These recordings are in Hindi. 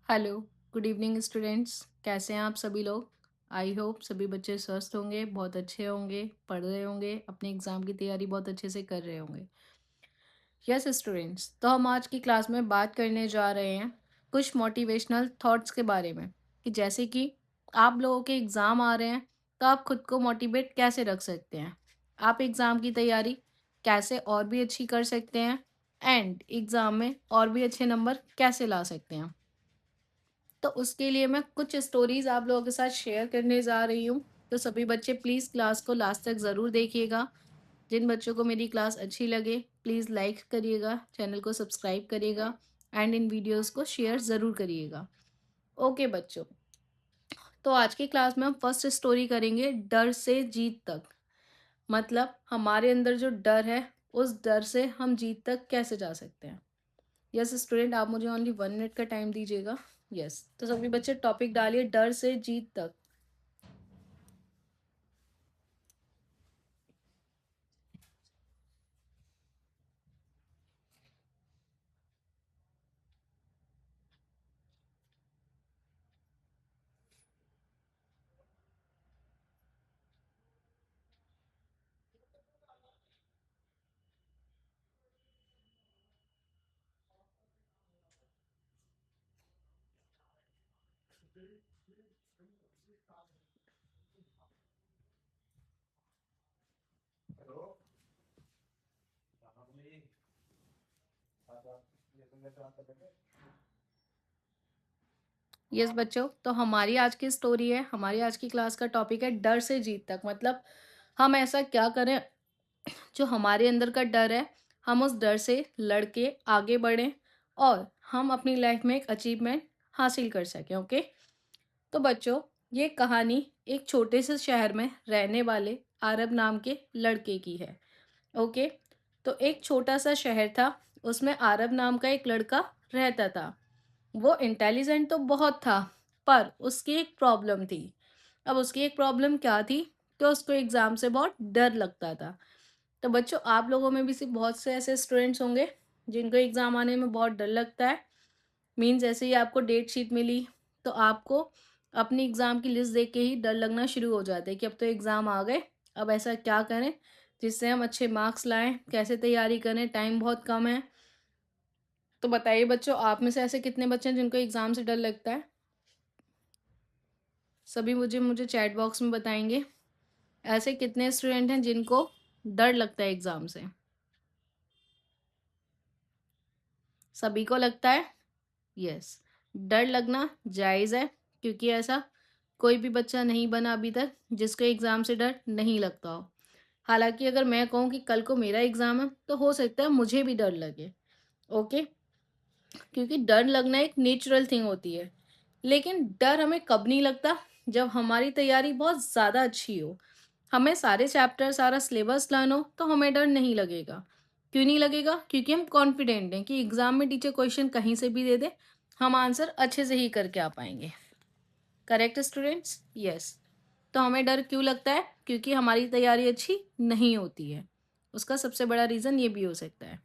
Hello, good evening students. कैसे हैं आप सभी लोग? आई होप सभी बच्चे स्वस्थ होंगे, बहुत अच्छे होंगे, पढ़ रहे होंगे, अपने एग्ज़ाम की तैयारी बहुत अच्छे से कर रहे होंगे। यस स्टूडेंट्स, तो हम आज की क्लास में बात करने जा रहे हैं कुछ मोटिवेशनल थॉट्स के बारे में, कि जैसे कि आप लोगों के एग्ज़ाम आ रहे हैं, तो आप खुद को मोटिवेट कैसे रख सकते हैं, आप एग्ज़ाम की तैयारी कैसे और भी अच्छी कर सकते हैं, एंड एग्ज़ाम में और भी अच्छे नंबर कैसे ला सकते हैं। तो उसके लिए मैं कुछ स्टोरीज आप लोगों के साथ शेयर करने जा रही हूँ। तो सभी बच्चे प्लीज़ क्लास को लास्ट तक ज़रूर देखिएगा। जिन बच्चों को मेरी क्लास अच्छी लगे प्लीज़ लाइक करिएगा, चैनल को सब्सक्राइब करिएगा एंड इन वीडियोस को शेयर ज़रूर करिएगा। ओके बच्चों, तो आज की क्लास में हम फर्स्ट स्टोरी करेंगे डर से जीत तक। मतलब हमारे अंदर जो डर है, उस डर से हम जीत तक कैसे जा सकते हैं। यस स्टूडेंट, आप मुझे ओनली 1 मिनट का टाइम दीजिएगा। यस, तो सभी बच्चे टॉपिक डालिए डर से जीत तक। यस बच्चों, तो हमारी आज की स्टोरी है, हमारी आज की क्लास का टॉपिक है डर से जीत तक। मतलब हम ऐसा क्या करें जो हमारे अंदर का डर है, हम उस डर से लड़के आगे बढ़ें और हम अपनी लाइफ में एक अचीवमेंट हासिल कर सकें। ओके, तो बच्चों ये कहानी एक छोटे से शहर में रहने वाले आरब नाम के लड़के की है। ओके, तो एक छोटा सा शहर था, उसमें आरब नाम का एक लड़का रहता था। वो इंटेलिजेंट तो बहुत था, पर उसकी एक प्रॉब्लम थी। अब उसकी एक प्रॉब्लम क्या थी, तो उसको एग्ज़ाम से बहुत डर लगता था। तो बच्चों आप लोगों में भी से बहुत से ऐसे स्टूडेंट्स होंगे जिनको एग्ज़ाम आने में बहुत डर लगता है। मीन्स जैसे ही आपको डेट शीट मिली, तो आपको अपनी एग्ज़ाम की लिस्ट देख के ही डर लगना शुरू हो जाता है कि अब तो एग्ज़ाम आ गए, अब ऐसा क्या करें जिससे हम अच्छे मार्क्स लाएं, कैसे तैयारी करें, टाइम बहुत कम है। तो बताइए बच्चों, आप में से ऐसे कितने बच्चे हैं जिनको एग्ज़ाम से डर लगता है? सभी मुझे मुझे चैट बॉक्स में बताएंगे ऐसे कितने स्टूडेंट हैं जिनको डर लगता है एग्ज़ाम से। सभी को लगता है? यस, डर लगना जायज़ है, क्योंकि ऐसा कोई भी बच्चा नहीं बना अभी तक जिसको एग्ज़ाम से डर नहीं लगता हो। हालांकि अगर मैं कहूँ कि कल को मेरा एग्ज़ाम है, तो हो सकता है मुझे भी डर लगे। ओके, क्योंकि डर लगना एक नेचुरल थिंग होती है। लेकिन डर हमें कब नहीं लगता? जब हमारी तैयारी बहुत ज़्यादा अच्छी हो, हमें सारे चैप्टर सारा सिलेबस लर्न हो, तो हमें डर नहीं लगेगा। क्यों नहीं लगेगा? क्योंकि हम कॉन्फिडेंट हैं कि एग्ज़ाम में टीचर क्वेश्चन कहीं से भी दे दे, हम आंसर अच्छे से ही करके आ पाएंगे। Correct students? यस। तो हमें डर क्यों लगता है? क्योंकि हमारी तैयारी अच्छी नहीं होती है। उसका सबसे बड़ा रीज़न ये भी हो सकता है।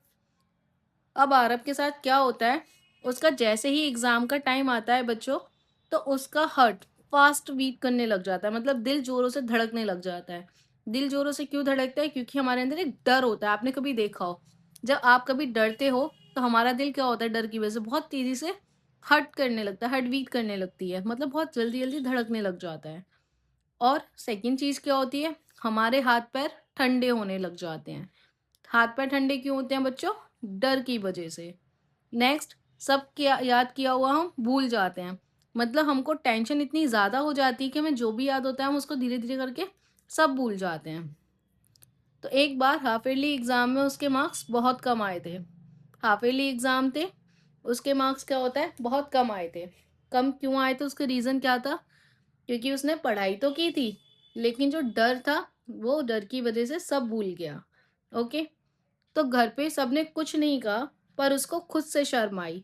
अब आरब के साथ क्या होता है, उसका जैसे ही एग्ज़ाम का टाइम आता है बच्चों, तो उसका हार्ट फास्ट बीट करने लग जाता है। मतलब दिल ज़ोरों से धड़कने लग जाता है। दिल ज़ोरों से क्यों धड़कता है? क्योंकि हमारे अंदर एक डर होता है। आपने कभी देखा हो, जब आप कभी डरते हो तो हमारा दिल क्या होता है, डर की वजह से बहुत तेज़ी से हर्ट करने लगता है, हार्ट बीट करने लगती है। मतलब बहुत जल्दी जल्दी धड़कने लग जाता है। और सेकंड चीज़ क्या होती है, हमारे हाथ पैर ठंडे होने लग जाते हैं। हाथ पैर ठंडे क्यों होते हैं बच्चों? डर की वजह से। नेक्स्ट, सब क्या याद किया हुआ हम भूल जाते हैं। मतलब हमको टेंशन इतनी ज़्यादा हो जाती है कि हमें जो भी याद होता है हम उसको धीरे धीरे करके सब भूल जाते हैं। तो एक बार हाफ ईयरली एग्ज़ाम में उसके मार्क्स बहुत कम आए थे। हाफ ईयरली एग्ज़ाम थे, उसके मार्क्स क्या होता है, बहुत कम आए थे। कम क्यों आए थे, उसका रीज़न क्या था? क्योंकि उसने पढ़ाई तो की थी, लेकिन जो डर था, वो डर की वजह से सब भूल गया। ओके? तो घर पे सबने कुछ नहीं कहा, पर उसको खुद से शर्म आई।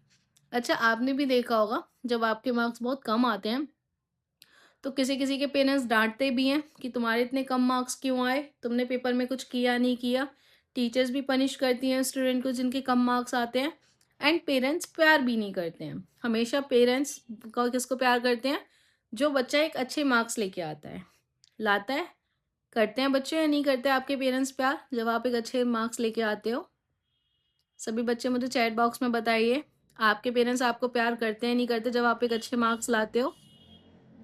अच्छा, आपने भी देखा होगा, जब आपके मार्क्स बहुत कम आते हैं, तो किसी-किसी के पेरेंट्स डाँटते भी हैं कि तुम्हारे इतने कम मार्क्स क्यों आए? तुमने पेपर में कुछ किया नहीं किया। टीचर्स भी पनिश करती हैं स्टूडेंट को जिनके कम मार्क्स आते हैं, एंड पेरेंट्स प्यार भी नहीं करते हैं। हमेशा पेरेंट्स किसको प्यार करते हैं? जो बच्चा एक अच्छे मार्क्स लेके आता है। लाता है? करते हैं बच्चे या नहीं करते आपके पेरेंट्स प्यार जब आप एक अच्छे मार्क्स लेके आते हो? सभी बच्चे मुझे चैट बॉक्स में बताइए, आपके पेरेंट्स आपको प्यार करते हैं नहीं करते जब आप एक अच्छे मार्क्स लाते हो?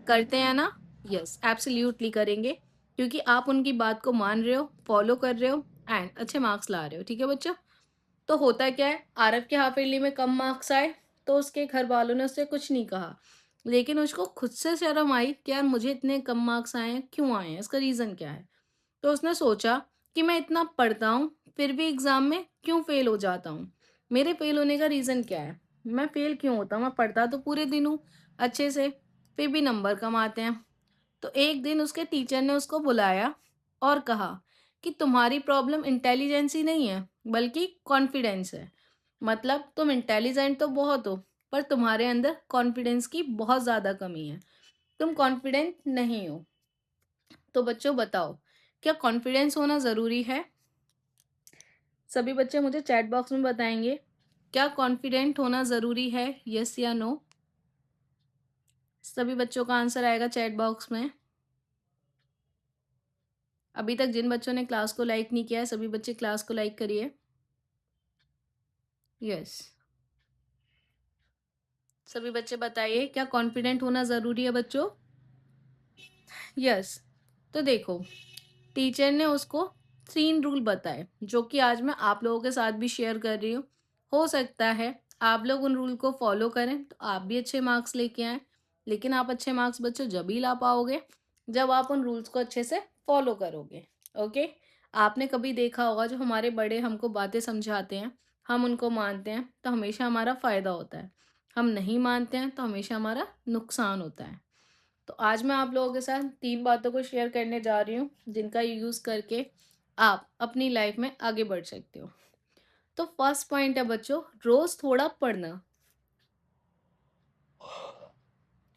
करते हैं ना? यस, एब्सोल्यूटली करेंगे, क्योंकि आप उनकी बात को मान रहे हो, फॉलो कर रहे हो, एंड अच्छे मार्क्स ला रहे हो। ठीक है बच्चों? तो होता क्या है, आरव के हाफ ईयरली में कम मार्क्स आए, तो उसके घर वालों ने उससे कुछ नहीं कहा, लेकिन उसको खुद से शर्म आई कि यार मुझे इतने कम मार्क्स आए हैं, क्यों आए हैं, इसका रीज़न क्या है? तो उसने सोचा कि मैं इतना पढ़ता हूँ, फिर भी एग्ज़ाम में क्यों फ़ेल हो जाता हूँ? मेरे फ़ेल होने का रीज़न क्या है? मैं फ़ेल क्यों होता हूँ? मैं पढ़ता तो पूरे दिन हूँ अच्छे से, फिर भी नंबर कम आते हैं। तो एक दिन उसके टीचर ने उसको बुलाया और कहा कि तुम्हारी प्रॉब्लम इंटेलिजेंसी नहीं है, बल्कि कॉन्फिडेंस है। मतलब तुम इंटेलिजेंट तो बहुत हो, पर तुम्हारे अंदर कॉन्फिडेंस की बहुत ज़्यादा कमी है। तुम कॉन्फिडेंट नहीं हो। तो बच्चों बताओ, क्या कॉन्फिडेंस होना ज़रूरी है? सभी बच्चे मुझे चैट बॉक्स में बताएंगे, क्या कॉन्फिडेंट होना ज़रूरी है, यस या नो? सभी बच्चों का आंसर आएगा चैट बॉक्स में। अभी तक जिन बच्चों ने क्लास को लाइक नहीं किया है, सभी बच्चे क्लास को लाइक करिए। यस, सभी बच्चे बताइए, क्या कॉन्फिडेंट होना ज़रूरी है बच्चों? यस। तो देखो, टीचर ने उसको 3 रूल बताए, जो कि आज मैं आप लोगों के साथ भी शेयर कर रही हूँ। हो सकता है आप लोग उन रूल को फॉलो करें, तो आप भी अच्छे मार्क्स लेके आएँ। लेकिन आप अच्छे मार्क्स बच्चों जब ही ला पाओगे, जब आप उन रूल्स को अच्छे से फॉलो करोगे। ओके? आपने कभी देखा होगा, जो हमारे बड़े हमको बातें समझाते हैं, हम उनको मानते हैं, तो हमेशा हमारा फ़ायदा होता है। हम नहीं मानते हैं, तो हमेशा हमारा नुकसान होता है। तो आज मैं आप लोगों के साथ 3 बातों को शेयर करने जा रही हूँ, जिनका यूज़ करके आप अपनी लाइफ में आगे बढ़ सकते हो। तो फर्स्ट पॉइंट है बच्चों, रोज़ थोड़ा पढ़ना।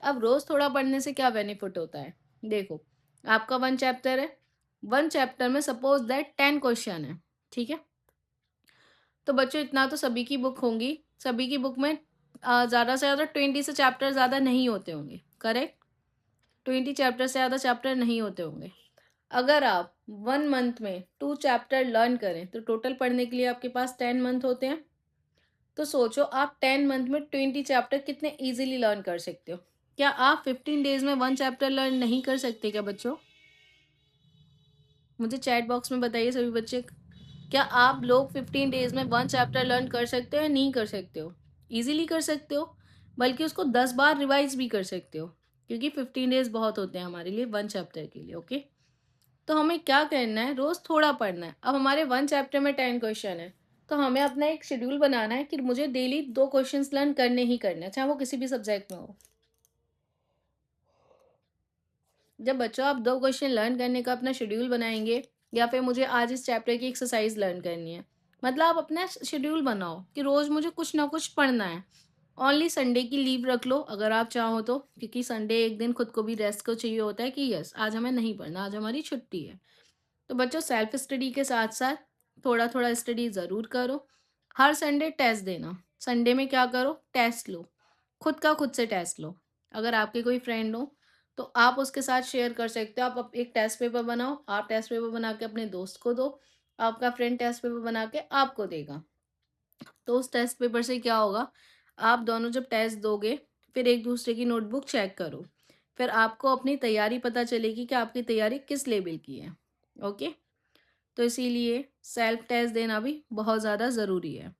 अब रोज़ थोड़ा पढ़ने से क्या बेनिफिट होता है? देखो, आपका 1 चैप्टर है, 1 चैप्टर में सपोज़ दैट 10 क्वेश्चन है, ठीक है? तो बच्चों इतना तो सभी की बुक होंगी, सभी की बुक में ज़्यादा से ज़्यादा 20 से चैप्टर ज़्यादा नहीं होते होंगे, करेक्ट? 20 चैप्टर से ज़्यादा चैप्टर नहीं होते होंगे। अगर आप 1 मंथ में 2 चैप्टर लर्न करें, तो टोटल पढ़ने के लिए आपके पास 10 मंथ होते हैं। तो सोचो, आप 10 मंथ में 20 चैप्टर कितने ईज़िली लर्न कर सकते हो। क्या आप 15 डेज़ में 1 चैप्टर लर्न नहीं कर सकते क्या बच्चों? मुझे चैट बॉक्स में बताइए सभी बच्चे, क्या आप लोग 15 डेज़ में 1 चैप्टर लर्न कर सकते हो या नहीं कर सकते हो? ईज़िली कर सकते हो, बल्कि उसको 10 बार रिवाइज़ भी कर सकते हो, क्योंकि 15 डेज़ बहुत होते हैं हमारे लिए 1 चैप्टर के लिए, ओके? तो हमें क्या करना है, रोज़ थोड़ा पढ़ना है। अब हमारे 1 चैप्टर में 10 क्वेश्चन है, तो हमें अपना एक शेड्यूल बनाना है कि मुझे डेली 2 क्वेश्चंस लर्न करने ही करने हैं, चाहे वो किसी भी सब्जेक्ट में हो। जब बच्चों आप 2 क्वेश्चन लर्न करने का अपना शेड्यूल बनाएंगे, या फिर मुझे आज इस चैप्टर की एक्सरसाइज लर्न करनी है, मतलब आप अपना शेड्यूल बनाओ कि रोज़ मुझे कुछ ना कुछ पढ़ना है। ओनली संडे की लीव रख लो अगर आप चाहो तो, क्योंकि संडे एक दिन खुद को भी रेस्ट को चाहिए होता है कि यस, आज हमें नहीं पढ़ना, आज हमारी छुट्टी है। तो बच्चों, सेल्फ स्टडी के साथ साथ थोड़ा थोड़ा स्टडी ज़रूर करो। हर संडे टेस्ट देना। संडे में क्या करो, टेस्ट लो, खुद से टेस्ट लो। अगर आपके कोई फ्रेंड हो, तो आप उसके साथ शेयर कर सकते हो। आप एक टेस्ट पेपर बनाओ, आप टेस्ट पेपर बना के अपने दोस्त को दो, आपका फ्रेंड टेस्ट पेपर बना के आपको देगा। तो उस टेस्ट पेपर से क्या होगा, आप दोनों जब टेस्ट दोगे, फिर एक दूसरे की नोटबुक चेक करो, फिर आपको अपनी तैयारी पता चलेगी कि आपकी तैयारी किस लेवल की है। ओके? तो इसीलिए सेल्फ टेस्ट देना भी बहुत ज़्यादा ज़रूरी है।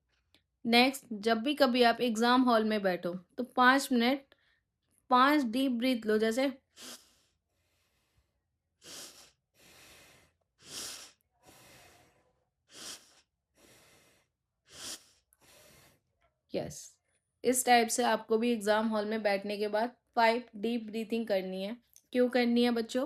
नेक्स्ट, जब भी कभी आप एग्ज़ाम हॉल में बैठो, तो 5 मिनट 5 डीप ब्रीथ लो, जैसे यस, इस टाइप से आपको भी एग्ज़ाम हॉल में बैठने के बाद 5 डीप ब्रीथिंग करनी है। क्यों करनी है बच्चों?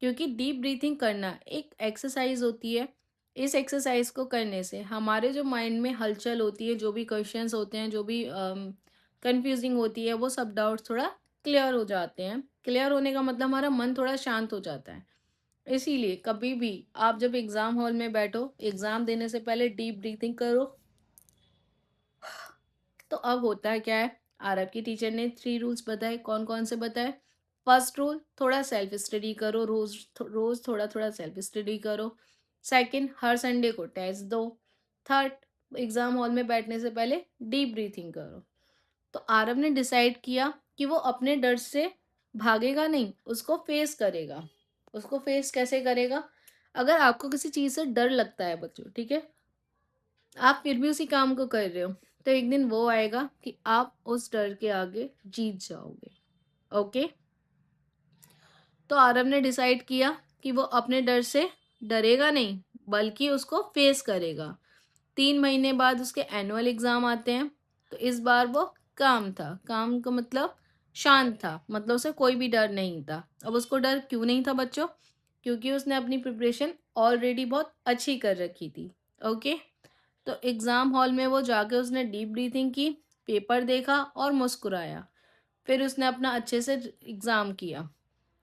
क्योंकि डीप ब्रीथिंग करना एक एक्सरसाइज होती है। इस एक्सरसाइज को करने से हमारे जो माइंड में हलचल होती है, जो भी क्वेश्चंस होते हैं, जो भी कंफ्यूजिंग होती है, वो सब डाउट्स थोड़ा क्लियर हो जाते हैं। क्लियर होने का मतलब हमारा मन थोड़ा शांत हो जाता है। इसीलिए कभी भी आप जब एग्ज़ाम हॉल में बैठो, एग्ज़ाम देने से पहले डीप ब्रीथिंग करो। तो अब होता है क्या है, आरब की टीचर ने 3 रूल्स बताए। कौन कौन से बताए? फर्स्ट रूल, थोड़ा सेल्फ स्टडी करो, रोज रोज थोड़ा थोड़ा सेल्फ स्टडी करो। सेकंड, हर संडे को टेस्ट दो। थर्ड, एग्जाम हॉल में बैठने से पहले डीप ब्रीथिंग करो। तो आरब ने डिसाइड किया कि वो अपने डर से भागेगा नहीं, उसको फेस करेगा। उसको फेस कैसे करेगा? अगर आपको किसी चीज़ से डर लगता है बच्चों, ठीक है, आप फिर भी उसी काम को कर रहे हो, तो एक दिन वो आएगा कि आप उस डर के आगे जीत जाओगे। ओके। तो आरव ने डिसाइड किया कि वो अपने डर से डरेगा नहीं, बल्कि उसको फेस करेगा। 3 महीने बाद उसके एनुअल एग्जाम आते हैं। तो इस बार वो काम था, काम का मतलब शांत था, मतलब उसे कोई भी डर नहीं था। अब उसको डर क्यों नहीं था बच्चों? क्योंकि उसने अपनी प्रिपरेशन ऑलरेडी बहुत अच्छी कर रखी थी। ओके। तो एग्ज़ाम हॉल में वो जाके उसने डीप ब्रीथिंग की, पेपर देखा और मुस्कुराया। फिर उसने अपना अच्छे से एग्ज़ाम किया।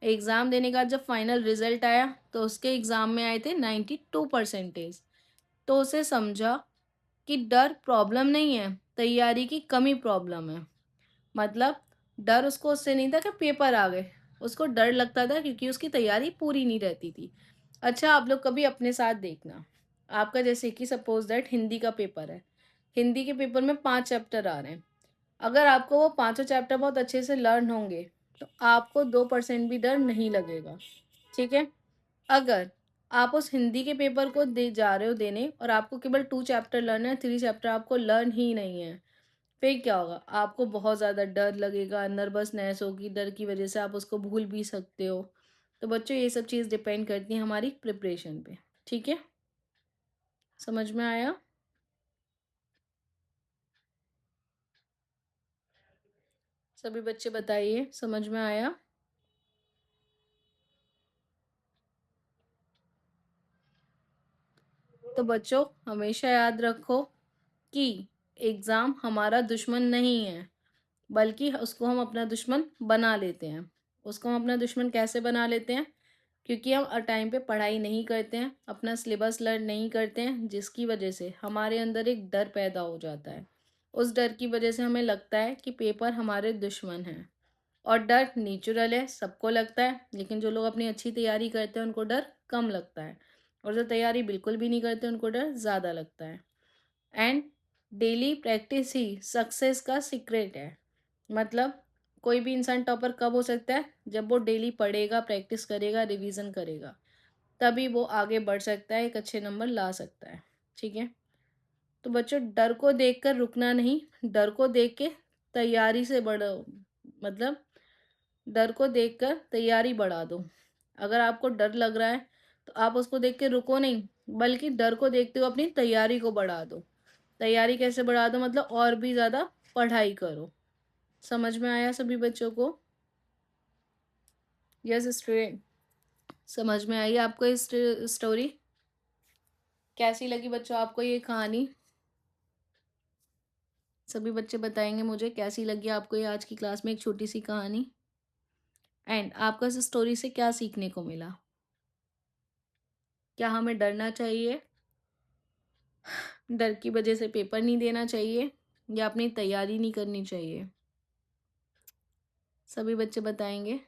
एग्ज़ाम देने का जब फाइनल रिजल्ट आया तो उसके एग्ज़ाम में आए थे 92%। तो उसे समझा कि डर प्रॉब्लम नहीं है, तैयारी की कमी प्रॉब्लम है। मतलब डर उसको उससे नहीं था कि पेपर आ गए, उसको डर लगता था क्योंकि उसकी तैयारी पूरी नहीं रहती थी। अच्छा, आप लोग कभी अपने साथ देखना, आपका जैसे कि सपोज दैट हिंदी का पेपर है। हिंदी के पेपर में 5 चैप्टर आ रहे हैं। अगर आपको वो पांचों चैप्टर बहुत अच्छे से लर्न होंगे तो आपको 2% भी डर नहीं लगेगा। ठीक है। अगर आप उस हिंदी के पेपर को दे जा रहे हो देने और आपको केवल 2 चैप्टर लर्न है, 3 चैप्टर आपको लर्न ही नहीं है, फिर क्या होगा? आपको बहुत ज़्यादा डर लगेगा, नर्वसनेस होगी, डर की वजह से आप उसको भूल भी सकते हो। तो बच्चों, ये सब चीज़ डिपेंड करती है हमारी प्रिपरेशन पे। ठीक है, समझ में आया? सभी बच्चे बताइए, समझ में आया? तो बच्चों, हमेशा याद रखो कि एग्ज़ाम हमारा दुश्मन नहीं है, बल्कि उसको हम अपना दुश्मन बना लेते हैं। उसको हम अपना दुश्मन कैसे बना लेते हैं? क्योंकि हम टाइम पे पढ़ाई नहीं करते हैं, अपना सिलेबस लर्न नहीं करते हैं, जिसकी वजह से हमारे अंदर एक डर पैदा हो जाता है। उस डर की वजह से हमें लगता है कि पेपर हमारे दुश्मन हैं। और डर नेचुरल है, सबको लगता है, लेकिन जो लोग अपनी अच्छी तैयारी करते हैं उनको डर कम लगता है, और जो तैयारी बिल्कुल भी नहीं करते उनको डर ज़्यादा लगता है। And daily practice he success का सीक्रेट है। मतलब कोई भी इंसान टॉपर कब हो सकता है? जब वो डेली पढ़ेगा, प्रैक्टिस करेगा, रिवीजन करेगा, तभी वो आगे बढ़ सकता है, एक अच्छे नंबर ला सकता है। ठीक है। तो बच्चों, डर को देखकर रुकना नहीं, डर को देख के तैयारी से बढ़ो। मतलब डर को देखकर तैयारी बढ़ा दो। अगर आपको डर लग रहा है तो आप उसको देख के रुको नहीं, बल्कि डर को देखते हुए अपनी तैयारी को बढ़ा दो। तैयारी कैसे बढ़ा दो? मतलब और भी ज़्यादा पढ़ाई करो। समझ में आया सभी बच्चों को? यस स्टूडेंट, समझ में आई आपको इस स्टोरी? कैसी लगी बच्चों आपको ये कहानी? सभी बच्चे बताएंगे मुझे कैसी लगी आपको ये आज की क्लास में एक छोटी सी कहानी। एंड आपको इस स्टोरी से क्या सीखने को मिला? क्या हमें डरना चाहिए? डर की वजह से पेपर नहीं देना चाहिए, या अपनी तैयारी नहीं करनी चाहिए? सभी बच्चे बताएंगे।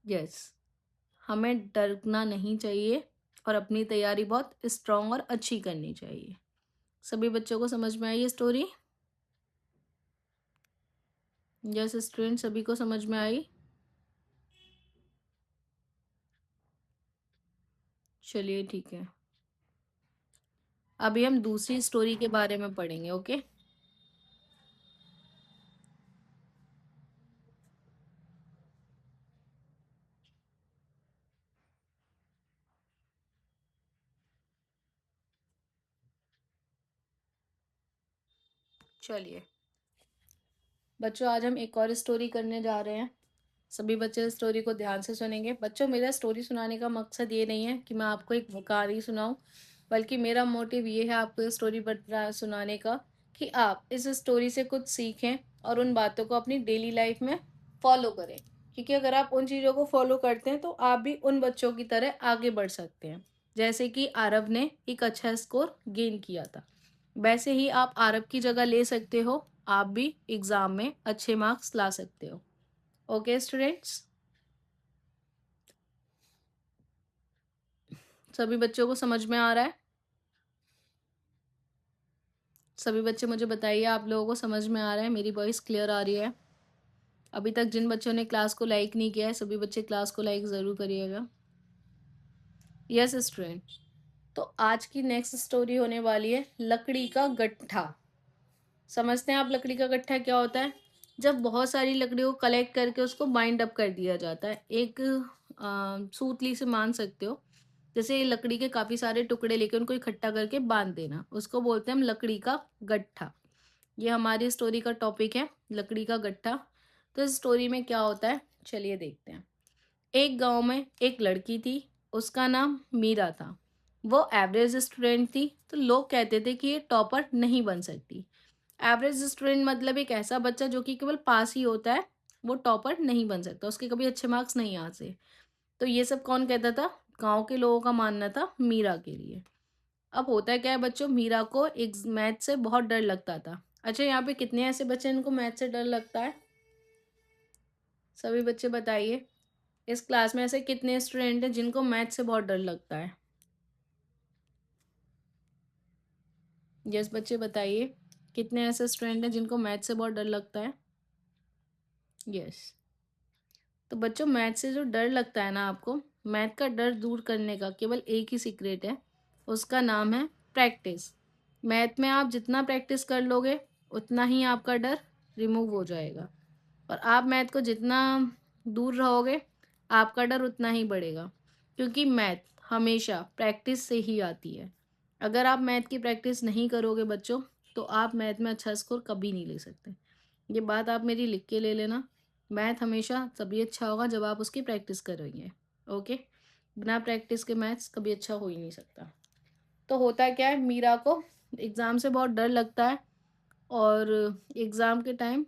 यस, हमें डरना नहीं चाहिए और अपनी तैयारी बहुत स्ट्रांग और अच्छी करनी चाहिए। सभी बच्चों को समझ में आई ये स्टोरी? यस स्टूडेंट, सभी को समझ में आई? चलिए ठीक है, अभी हम दूसरी स्टोरी के बारे में पढ़ेंगे। ओके। चलिए बच्चों, आज हम एक और स्टोरी करने जा रहे हैं। सभी बच्चे स्टोरी को ध्यान से सुनेंगे। बच्चों, मेरा स्टोरी सुनाने का मकसद ये नहीं है कि मैं आपको एक कहानी सुनाऊं, बल्कि मेरा मोटिव ये है आपको स्टोरी सुनाने का कि आप इस स्टोरी से कुछ सीखें और उन बातों को अपनी डेली लाइफ में फॉलो करें। क्योंकि अगर आप उन चीज़ों को फॉलो करते हैं तो आप भी उन बच्चों की तरह आगे बढ़ सकते हैं, जैसे कि आरव ने एक अच्छा स्कोर गेन किया था। वैसे ही आप आरव की जगह ले सकते हो, आप भी एग्ज़ाम में अच्छे मार्क्स ला सकते हो। ओके स्टूडेंट्स, सभी बच्चों को समझ में आ रहा है? सभी बच्चे मुझे बताइए, आप लोगों को समझ में आ रहा है? मेरी वॉइस क्लियर आ रही है? अभी तक जिन बच्चों ने क्लास को लाइक नहीं किया है, सभी बच्चे क्लास को लाइक ज़रूर करिएगा। यस स्टूडेंट, तो आज की नेक्स्ट स्टोरी होने वाली है लकड़ी का गट्ठा। समझते हैं आप लकड़ी का गट्ठा क्या होता है? जब बहुत सारी लकड़ियों को कलेक्ट करके उसको बाइंड अप कर दिया जाता है, एक सूतली से मान सकते हो। जैसे लकड़ी के काफ़ी सारे टुकड़े लेके उनको इकट्ठा करके बांध देना, उसको बोलते हैं हम लकड़ी का गट्ठा। ये हमारी स्टोरी का टॉपिक है, लकड़ी का गट्ठा। तो इस स्टोरी में क्या होता है, चलिए देखते हैं। एक गांव में एक लड़की थी, उसका नाम मीरा था। वो एवरेज स्टूडेंट थी, तो लोग कहते थे कि ये टॉपर नहीं बन सकती। एवरेज स्टूडेंट मतलब एक ऐसा बच्चा जो कि केवल पास ही होता है, वो टॉपर नहीं बन सकता, उसके कभी अच्छे मार्क्स नहीं आते। तो ये सब कौन कहता था? गांव के लोगों का मानना था मीरा के लिए। अब होता क्या है बच्चों, मीरा को एक मैथ से बहुत डर लगता था। अच्छा, यहाँ पे कितने ऐसे बच्चे इनको मैथ से डर लगता है? सभी बच्चे बताइए, इस क्लास में ऐसे कितने स्टूडेंट हैं जिनको मैथ से बहुत डर लगता है? यस बच्चे बताइए, कितने ऐसे स्टूडेंट हैं जिनको मैथ से बहुत डर लगता है? यस। तो बच्चों, मैथ से जो डर लगता है ना आपको, मैथ का डर दूर करने का केवल एक ही सीक्रेट है, उसका नाम है प्रैक्टिस। मैथ में आप जितना प्रैक्टिस कर लोगे उतना ही आपका डर रिमूव हो जाएगा, और आप मैथ को जितना दूर रहोगे आपका डर उतना ही बढ़ेगा। क्योंकि मैथ हमेशा प्रैक्टिस से ही आती है। अगर आप मैथ की प्रैक्टिस नहीं करोगे बच्चों, तो आप मैथ में अच्छा स्कोर कभी नहीं ले सकते। ये बात आप मेरी लिख के ले लेना। मैथ हमेशा तभी अच्छा होगा जब आप उसकी प्रैक्टिस करोगे। ओके, बिना प्रैक्टिस के मैथ्स कभी अच्छा हो ही नहीं सकता। तो होता क्या है, मीरा को एग्ज़ाम से बहुत डर लगता है, और एग्ज़ाम के टाइम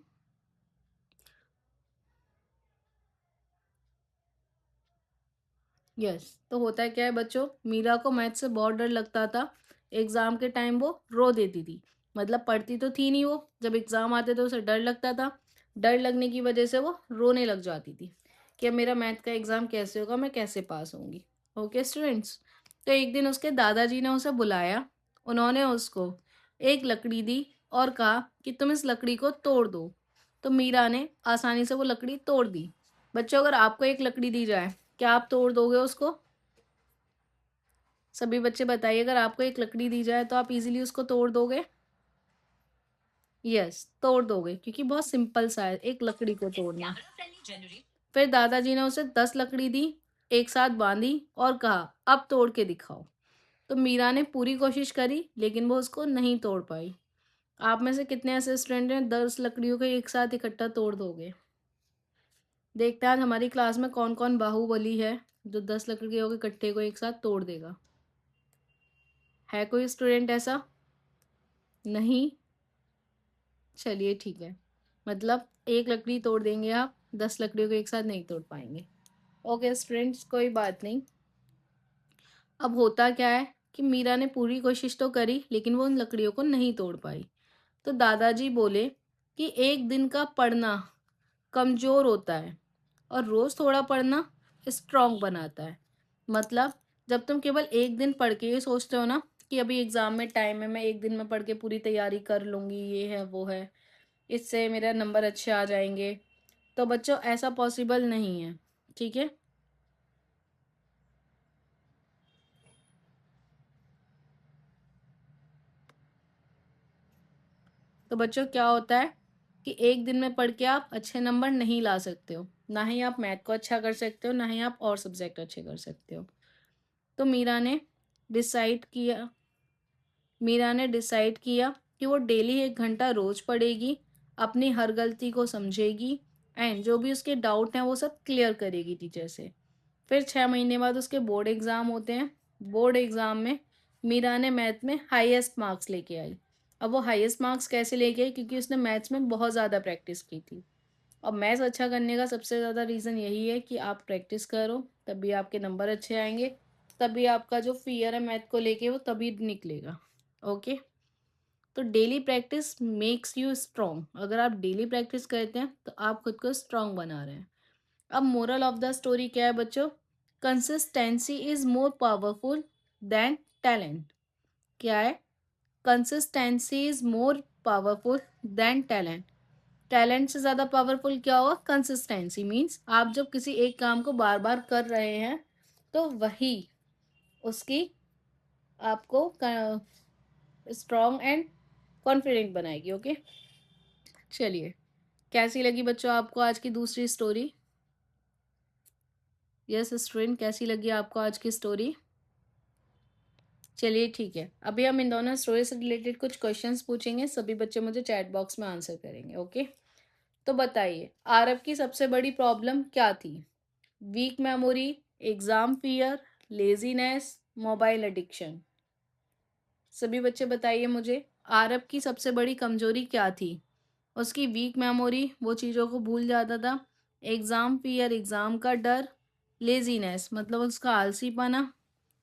तो होता क्या है बच्चों, मीरा को मैथ से बहुत डर लगता था। एग्ज़ाम के टाइम वो रो देती थी, मतलब पढ़ती तो थी नहीं वो, जब एग्ज़ाम आते तो उसे डर लगता था। डर लगने की वजह से वो रोने लग जाती थी कि अब मेरा मैथ का एग्ज़ाम कैसे होगा, मैं कैसे पास होंगी। ओके स्टूडेंट्स, तो एक दिन उसके दादाजी ने उसे बुलाया। उन्होंने उसको एक लकड़ी दी और कहा कि तुम इस लकड़ी को तोड़ दो। तो मीरा ने आसानी से वो लकड़ी तोड़ दी। बच्चों, अगर आपको एक लकड़ी दी जाए, क्या आप तोड़ दोगे उसको? सभी बच्चे बताइए, अगर आपको एक लकड़ी दी जाए तो आप इजीली उसको तोड़ दोगे? यस, तोड़ दोगे, क्योंकि बहुत सिंपल सा है एक लकड़ी को तोड़ना। फिर दादाजी ने उसे 10 लकड़ी दी, एक साथ बांधी और कहा अब तोड़ के दिखाओ। तो मीरा ने पूरी कोशिश करी, लेकिन वो उसको नहीं तोड़ पाई। आप में से कितने ऐसे स्टूडेंट हैं 10 लकड़ियों को एक साथ इकट्ठा तोड़ दोगे? देखते हैं आज हमारी क्लास में कौन कौन बाहुबली है जो 10 लकड़ियों के इकट्ठे को एक साथ तोड़ देगा। है कोई स्टूडेंट ऐसा? नहीं? चलिए ठीक है, मतलब एक लकड़ी तोड़ देंगे आप, 10 लकड़ियों को एक साथ नहीं तोड़ पाएंगे। ओके स्टूडेंट्स, कोई बात नहीं। अब होता क्या है कि मीरा ने पूरी कोशिश तो करी, लेकिन वो उन लकड़ियों को नहीं तोड़ पाई। तो दादाजी बोले कि एक दिन का पढ़ना कमज़ोर होता है, और रोज़ थोड़ा पढ़ना स्ट्रॉन्ग बनाता है। मतलब जब तुम केवल एक दिन पढ़ के ये सोचते हो ना कि अभी एग्ज़ाम में टाइम है, मैं एक दिन में पढ़ के पूरी तैयारी कर लूँगी, ये है वो है, इससे मेरा नंबर अच्छे आ जाएंगे, तो बच्चों ऐसा पॉसिबल नहीं है। ठीक है, तो बच्चों क्या होता है कि एक दिन में पढ़ के आप अच्छे नंबर नहीं ला सकते हो, ना ही आप मैथ को अच्छा कर सकते हो, ना ही आप और सब्जेक्ट अच्छे कर सकते हो। तो डिसाइड किया मीरा ने डिसाइड किया कि वो डेली 1 घंटा रोज पढ़ेगी, अपनी हर गलती को समझेगी एंड जो भी उसके डाउट हैं वो सब क्लियर करेगी टीचर से। फिर 6 महीने बाद उसके बोर्ड एग्ज़ाम होते हैं। बोर्ड एग्ज़ाम में मीरा ने मैथ में हाईएस्ट मार्क्स लेके आई। अब वो हाईएस्ट मार्क्स कैसे लेके आई, क्योंकि उसने मैथ्स में बहुत ज़्यादा प्रैक्टिस की थी। और मैथ्स अच्छा करने का सबसे ज़्यादा रीज़न यही है कि आप प्रैक्टिस करो, तभी आपके नंबर अच्छे आएंगे, तभी आपका जो फियर है मैथ को लेके वो तभी निकलेगा। ओके, तो daily practice makes you strong. अगर आप डेली प्रैक्टिस करते हैं तो आप खुद को स्ट्रॉन्ग बना रहे हैं। अब मोरल ऑफ द स्टोरी क्या है बच्चों? Consistency is more powerful than talent. क्या है? Consistency is more powerful than talent. Talent से ज़्यादा पावरफुल क्या होगा? कंसिस्टेंसी। मीन्स आप जब किसी एक काम को बार बार कर रहे हैं तो वही उसकी आपको स्ट्रॉन्ग एंड कॉन्फिडेंट बनाएगी। ओके, चलिए, कैसी लगी बच्चों आपको आज की दूसरी स्टोरी? यस स्टूडेंट, कैसी लगी आपको आज की स्टोरी? चलिए ठीक है, अभी हम इन दोनों स्टोरी से रिलेटेड कुछ क्वेश्चंस पूछेंगे, सभी बच्चे मुझे चैट बॉक्स में आंसर करेंगे। ओके, तो बताइए, आरव की सबसे बड़ी प्रॉब्लम क्या थी? Weak memory, exam fear, laziness, mobile addiction. सभी बच्चे बताइए मुझे, आरव की सबसे बड़ी कमजोरी क्या थी? उसकी वीक मेमोरी, वो चीज़ों को भूल जाता था। एग्जाम फियर, एग्जाम का डर। लेजीनेस मतलब उसका आलसीपना।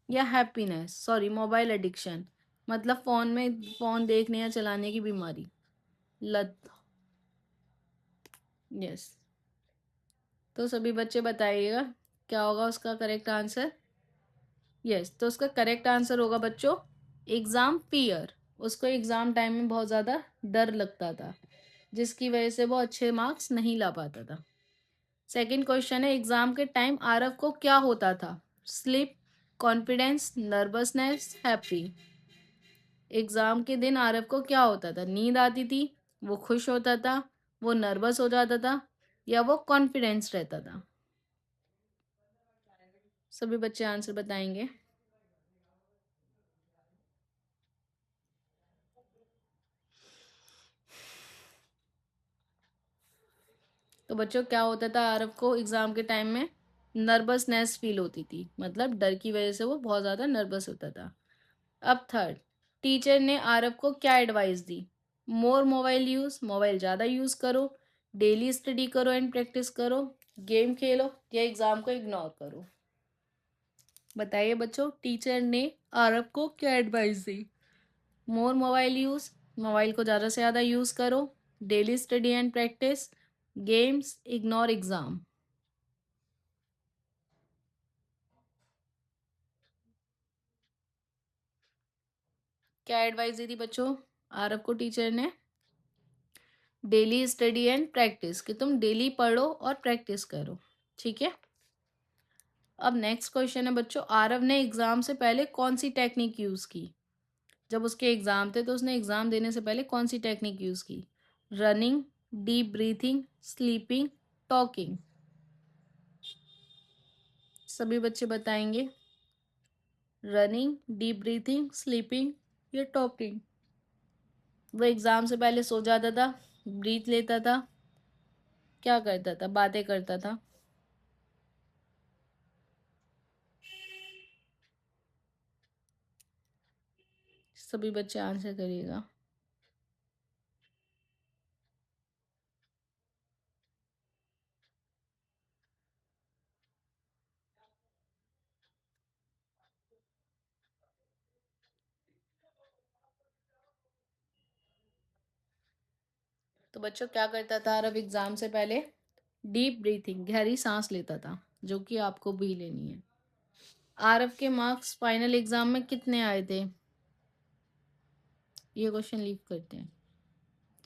या हैप्पीनेस, सॉरी, मोबाइल एडिक्शन मतलब फ़ोन देखने या चलाने की बीमारी, लत। यस, तो सभी बच्चे बताइएगा क्या होगा उसका करेक्ट आंसर। यस, तो उसका करेक्ट आंसर होगा बच्चों एग्ज़ाम फियर। उसको एग्ज़ाम टाइम में बहुत ज़्यादा डर लगता था, जिसकी वजह से वो अच्छे मार्क्स नहीं ला पाता था। सेकंड क्वेश्चन है, एग्ज़ाम के टाइम आरव को क्या होता था? Slip, confidence, nervousness, happy. Exam के दिन आरव को क्या होता था? नींद आती थी, वो खुश होता था, वो नर्वस हो जाता था, या वो कॉन्फिडेंस रहता था? सभी बच्चे आंसर बताएंगे। तो बच्चों क्या होता था आरव को एग्ज़ाम के टाइम में? नर्वसनेस फील होती थी, मतलब डर की वजह से वो बहुत ज़्यादा नर्वस होता था। अब थर्ड, टीचर ने आरव को क्या एडवाइस दी? मोर मोबाइल यूज़, मोबाइल ज़्यादा यूज़ करो, डेली स्टडी करो एंड प्रैक्टिस करो, गेम खेलो, या एग्ज़ाम को इग्नोर करो। बताइए बच्चों, टीचर ने आरव को क्या एडवाइस दी? मोर मोबाइल यूज़, मोबाइल को ज़्यादा से ज़्यादा यूज़ करो, daily study and practice, games, ignore exam. क्या एडवाइस दी थी बच्चों आरव को टीचर ने? डेली स्टडी एंड प्रैक्टिस, कि तुम डेली पढ़ो और प्रैक्टिस करो। ठीक है, अब नेक्स्ट क्वेश्चन है बच्चों, आरव ने एग्ज़ाम से पहले कौन सी टेक्निक यूज़ की? जब उसके एग्ज़ाम थे तो उसने एग्ज़ाम देने से पहले कौन सी टेक्निक यूज़ की? Running, deep breathing, sleeping, talking. सभी बच्चे बताएंगे। रनिंग, डीप ब्रीथिंग, स्लीपिंग, या टॉकिंग। वो एग्ज़ाम से पहले सो जाता था, ब्रीथ लेता था, क्या करता था? बातें करता था। सभी बच्चे आंसर करिएगा। तो बच्चों क्या करता था आरव एग्ज़ाम से पहले? डीप ब्रीथिंग, गहरी सांस लेता था, जो कि आपको भी लेनी है। आरव के मार्क्स फाइनल एग्ज़ाम में कितने आए थे? ये क्वेश्चन लीव करते हैं।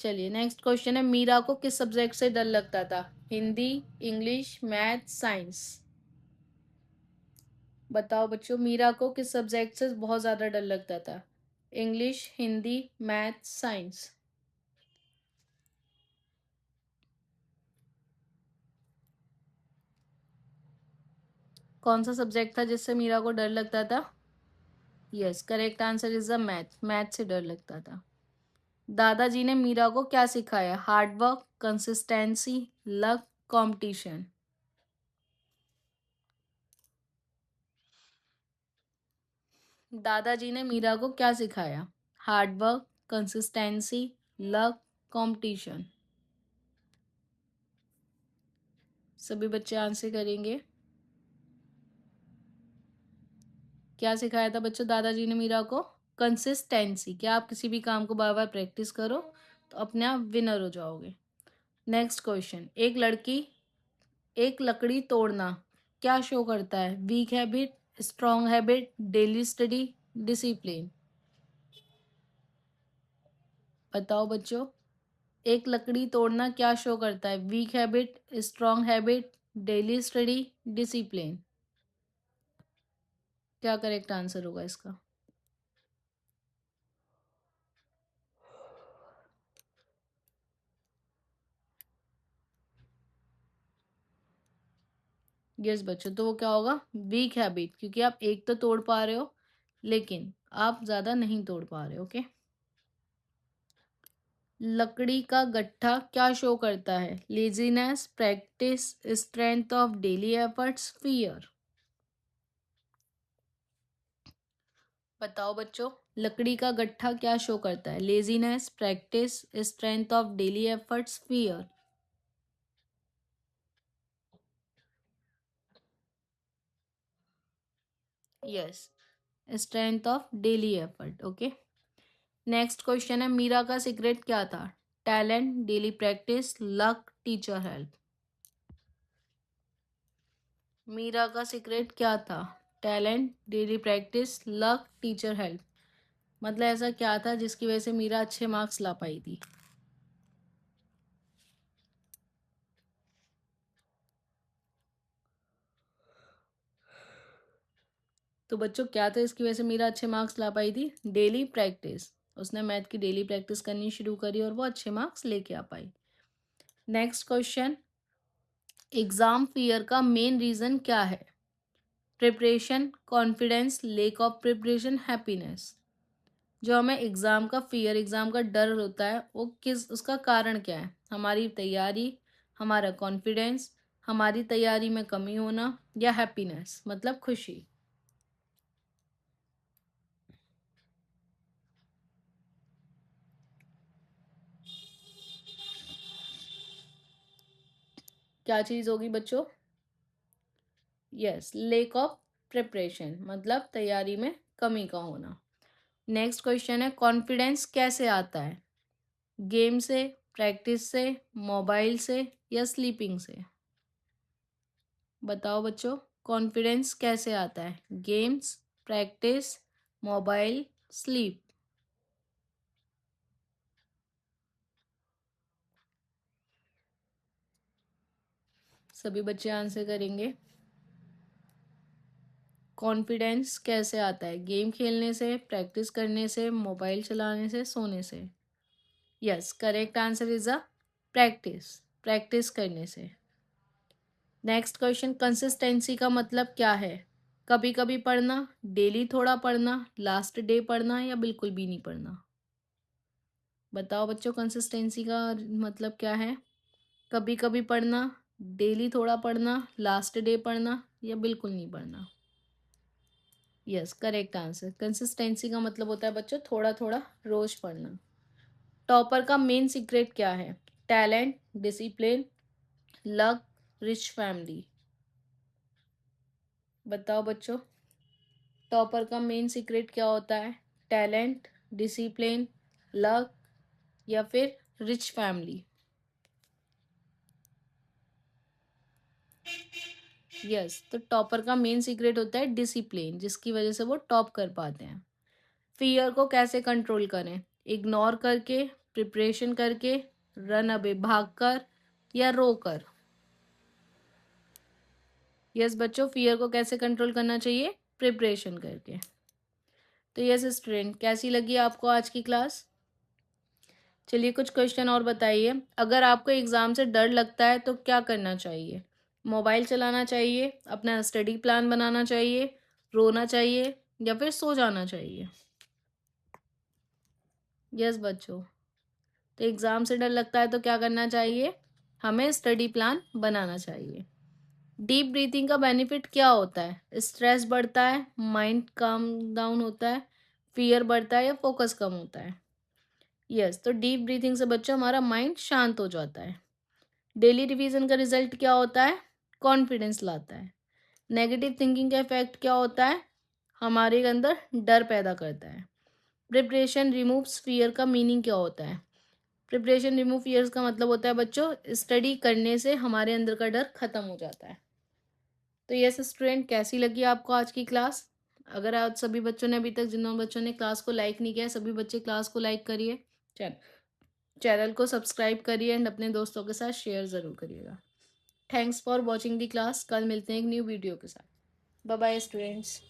चलिए, नेक्स्ट क्वेश्चन है, मीरा को किस सब्जेक्ट से डर लगता था? Hindi, English, math, science. बताओ बच्चों, मीरा को किस सब्जेक्ट से बहुत ज़्यादा डर लगता था? English, Hindi, math, science. कौन सा सब्जेक्ट था जिससे मीरा को डर लगता था? Yes, correct answer is the math. Math से डर लगता था। दादाजी ने मीरा को क्या सिखाया? Hard work, consistency, luck, competition. दादाजी ने मीरा को क्या सिखाया? Hard work, consistency, luck, competition. सभी बच्चे आंसर करेंगे। क्या सिखाया था बच्चों दादाजी ने मीरा को? कंसिस्टेंसी। क्या आप किसी भी काम को बार बार प्रैक्टिस करो तो अपने आप विनर हो जाओगे। नेक्स्ट क्वेश्चन, एक लकड़ी तोड़ना क्या शो करता है? Weak habit, strong habit, daily study, discipline. बताओ बच्चों, एक लकड़ी तोड़ना क्या शो करता है? Weak habit, strong habit, daily study, discipline. क्या करेक्ट आंसर होगा इसका? यस बच्चों, तो वो क्या होगा? वीक हैबिट, क्योंकि आप एक तो तोड़ पा रहे हो लेकिन आप ज्यादा नहीं तोड़ पा रहे हो। ओके। लकड़ी का गट्ठा क्या शो करता है? Laziness, practice, strength of daily efforts, fear. बताओ बच्चों, लकड़ी का गट्ठा क्या शो करता है? Laziness, practice, strength of daily efforts, fear. Yes, strength of daily effort. Okay. Next question है, मीरा का सीक्रेट क्या था? Talent, daily practice, luck, teacher help. Meera का सीक्रेट क्या था? Talent, daily practice, luck, teacher help. मतलब ऐसा क्या था जिसकी वजह से मीरा अच्छे मार्क्स ला पाई थी? तो बच्चों क्या था इसकी वजह से मीरा अच्छे मार्क्स ला पाई थी? Daily practice. उसने मैथ की डेली प्रैक्टिस करनी शुरू करी और वो अच्छे मार्क्स लेके आ पाई। नेक्स्ट क्वेश्चन, एग्जाम फियर का मेन रीजन क्या है? Preparation, confidence, lake of preparation, happiness. जो हमें एग्जाम का फियर, एग्जाम का डर होता है, वो किस, उसका कारण क्या है? हमारी तैयारी, हमारा कॉन्फिडेंस, हमारी तैयारी में कमी होना, या हैप्पीनेस मतलब खुशी। क्या चीज होगी बच्चों? यस, लेक ऑफ प्रिपरेशन मतलब तैयारी में कमी का होना। नेक्स्ट क्वेश्चन है, कॉन्फिडेंस कैसे आता है? गेम से, प्रैक्टिस से, मोबाइल से, या स्लीपिंग से। बताओ बच्चों, कॉन्फिडेंस कैसे आता है? Games, practice, mobile, sleep. सभी बच्चे आंसर करेंगे। कॉन्फिडेंस कैसे आता है? गेम खेलने से, प्रैक्टिस करने से, मोबाइल चलाने से, सोने से। Yes, correct answer is a practice, practice करने से। नेक्स्ट क्वेश्चन, कंसिस्टेंसी का मतलब क्या है? कभी कभी पढ़ना, डेली थोड़ा पढ़ना, लास्ट डे पढ़ना, या बिल्कुल भी नहीं पढ़ना। बताओ बच्चों, कंसिस्टेंसी का मतलब क्या है? कभी कभी पढ़ना, डेली थोड़ा पढ़ना, लास्ट डे पढ़ना, या बिल्कुल नहीं पढ़ना। Yes, correct answer. कंसिस्टेंसी का मतलब होता है बच्चों थोड़ा थोड़ा रोज पढ़ना। टॉपर का मेन सीक्रेट क्या है? Talent, discipline, luck, rich family. बताओ बच्चों, टॉपर का मेन सीक्रेट क्या होता है? टैलेंट, डिसिप्लिन, लक, या फिर रिच फैमिली। यस, तो टॉपर का मेन सीक्रेट होता है डिसिप्लिन, जिसकी वजह से वो टॉप कर पाते हैं। फियर को कैसे कंट्रोल करें? इग्नोर करके, प्रिपरेशन करके, रन अवे भाग कर, या रो कर। यस बच्चों, फियर को कैसे कंट्रोल करना चाहिए? प्रिपरेशन करके। तो यस स्टूडेंट, कैसी लगी आपको आज की क्लास? चलिए कुछ क्वेश्चन और बताइए। अगर आपको एग्ज़ाम से डर लगता है तो क्या करना चाहिए? मोबाइल चलाना चाहिए, अपना स्टडी प्लान बनाना चाहिए, रोना चाहिए, या फिर सो जाना चाहिए? यस बच्चों, तो एग्ज़ाम से डर लगता है तो क्या करना चाहिए, हमें स्टडी प्लान बनाना चाहिए। डीप ब्रीथिंग का बेनिफिट क्या होता है, स्ट्रेस बढ़ता है, माइंड काम डाउन होता है, फियर बढ़ता है या फोकस कम होता है। यस, तो डीप ब्रीथिंग से बच्चों हमारा माइंड शांत हो जाता है। डेली रिवीजन का रिजल्ट क्या होता है, कॉन्फिडेंस लाता है। नेगेटिव थिंकिंग का इफेक्ट क्या होता है, हमारे अंदर डर पैदा करता है। प्रिपरेशन रिमूव्स फियर का मीनिंग क्या होता है, प्रिपरेशन रिमूव फियर्स का मतलब होता है बच्चों, स्टडी करने से हमारे अंदर का डर खत्म हो जाता है। तो यस स्टूडेंट, कैसी लगी आपको आज की क्लास? अगर आज सभी बच्चों ने, अभी तक जिन बच्चों ने क्लास को लाइक नहीं किया, सभी बच्चे क्लास को लाइक करिए, चैनल को सब्सक्राइब करिए एंड अपने दोस्तों के साथ शेयर ज़रूर करिएगा। Thanks for watching the class. कल मिलते हैं एक न्यू वीडियो के साथ। Bye bye students.